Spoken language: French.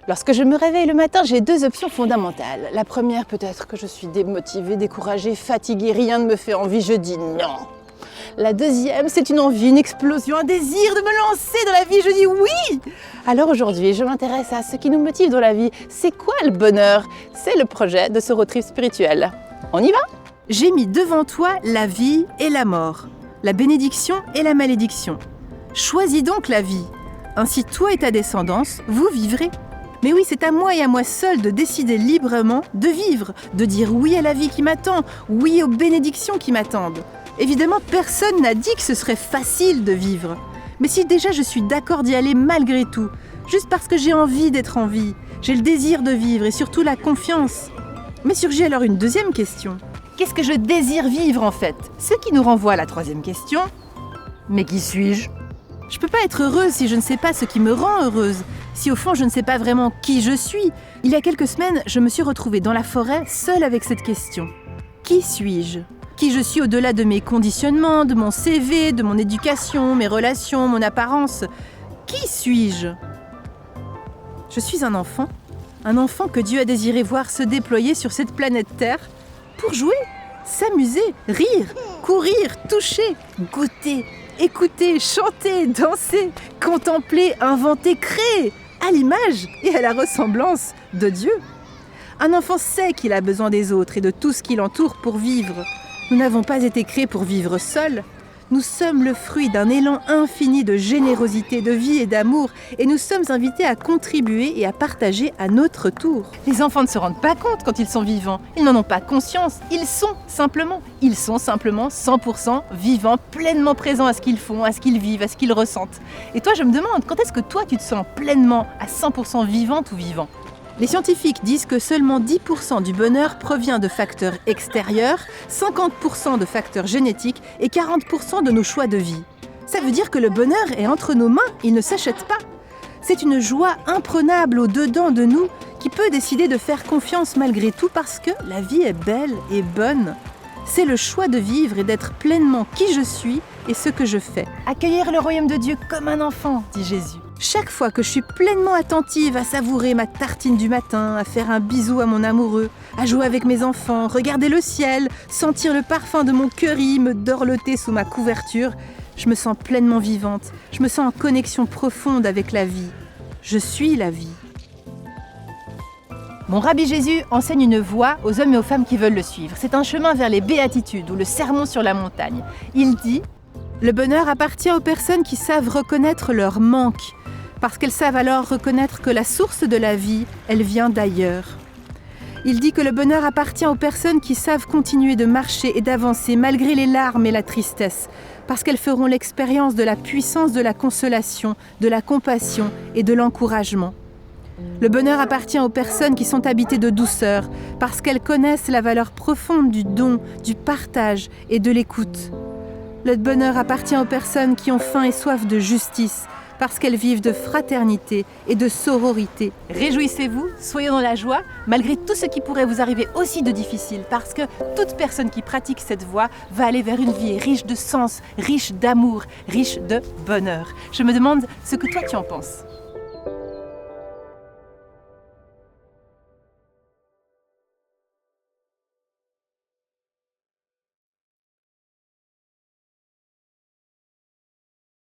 Lorsque je me réveille le matin, j'ai deux options fondamentales. La première, peut-être que je suis démotivée, découragée, fatiguée, rien ne me fait envie, je dis non. La deuxième, c'est une envie, une explosion, un désir de me lancer dans la vie, je dis oui. Alors aujourd'hui, je m'intéresse à ce qui nous motive dans la vie. C'est quoi le bonheur? C'est le projet de ce road trip spirituel. On y va? J'ai mis devant toi la vie et la mort, la bénédiction et la malédiction. Choisis donc la vie. Ainsi toi et ta descendance, vous vivrez. Mais oui, c'est à moi et à moi seul de décider librement de vivre, de dire oui à la vie qui m'attend, oui aux bénédictions qui m'attendent. Évidemment, personne n'a dit que ce serait facile de vivre. Mais si déjà je suis d'accord d'y aller malgré tout, juste parce que j'ai envie d'être en vie, j'ai le désir de vivre et surtout la confiance. Mais surgit alors une deuxième question. Qu'est-ce que je désire vivre en fait? Ce qui nous renvoie à la troisième question. Mais qui suis-je? Je peux pas être heureuse si je ne sais pas ce qui me rend heureuse, si au fond je ne sais pas vraiment qui je suis. Il y a quelques semaines, je me suis retrouvée dans la forêt seule avec cette question. Qui suis-je? Qui je suis au-delà de mes conditionnements, de mon CV, de mon éducation, mes relations, mon apparence? Qui suis-je? Je suis un enfant que Dieu a désiré voir se déployer sur cette planète Terre pour jouer, s'amuser, rire, courir, toucher, goûter, écouter, chanter, danser, contempler, inventer, créer, à l'image et à la ressemblance de Dieu. Un enfant sait qu'il a besoin des autres et de tout ce qui l'entoure pour vivre. Nous n'avons pas été créés pour vivre seuls. Nous sommes le fruit d'un élan infini de générosité, de vie et d'amour, et nous sommes invités à contribuer et à partager à notre tour. Les enfants ne se rendent pas compte quand ils sont vivants. Ils n'en ont pas conscience. Ils sont simplement 100% vivants, pleinement présents à ce qu'ils font, à ce qu'ils vivent, à ce qu'ils ressentent. Et toi, je me demande, quand est-ce que toi, tu te sens pleinement à 100% vivante ou vivant? Les scientifiques disent que seulement 10% du bonheur provient de facteurs extérieurs, 50% de facteurs génétiques et 40% de nos choix de vie. Ça veut dire que le bonheur est entre nos mains, il ne s'achète pas. C'est une joie imprenable au-dedans de nous qui peut décider de faire confiance malgré tout parce que la vie est belle et bonne. C'est le choix de vivre et d'être pleinement qui je suis et ce que je fais. Accueillir le royaume de Dieu comme un enfant, dit Jésus. Chaque fois que je suis pleinement attentive à savourer ma tartine du matin, à faire un bisou à mon amoureux, à jouer avec mes enfants, regarder le ciel, sentir le parfum de mon curry me dorloter sous ma couverture, je me sens pleinement vivante, je me sens en connexion profonde avec la vie. Je suis la vie. Mon Rabbi Jésus enseigne une voie aux hommes et aux femmes qui veulent le suivre. C'est un chemin vers les béatitudes ou le sermon sur la montagne. Il dit « Le bonheur appartient aux personnes qui savent reconnaître leur manque, parce qu'elles savent alors reconnaître que la source de la vie, elle vient d'ailleurs. » Il dit que le bonheur appartient aux personnes qui savent continuer de marcher et d'avancer malgré les larmes et la tristesse, parce qu'elles feront l'expérience de la puissance de la consolation, de la compassion et de l'encouragement. Le bonheur appartient aux personnes qui sont habitées de douceur, parce qu'elles connaissent la valeur profonde du don, du partage et de l'écoute. Le bonheur appartient aux personnes qui ont faim et soif de justice, parce qu'elles vivent de fraternité et de sororité. Réjouissez-vous, soyez dans la joie, malgré tout ce qui pourrait vous arriver aussi de difficile, parce que toute personne qui pratique cette voie va aller vers une vie riche de sens, riche d'amour, riche de bonheur. Je me demande ce que toi tu en penses.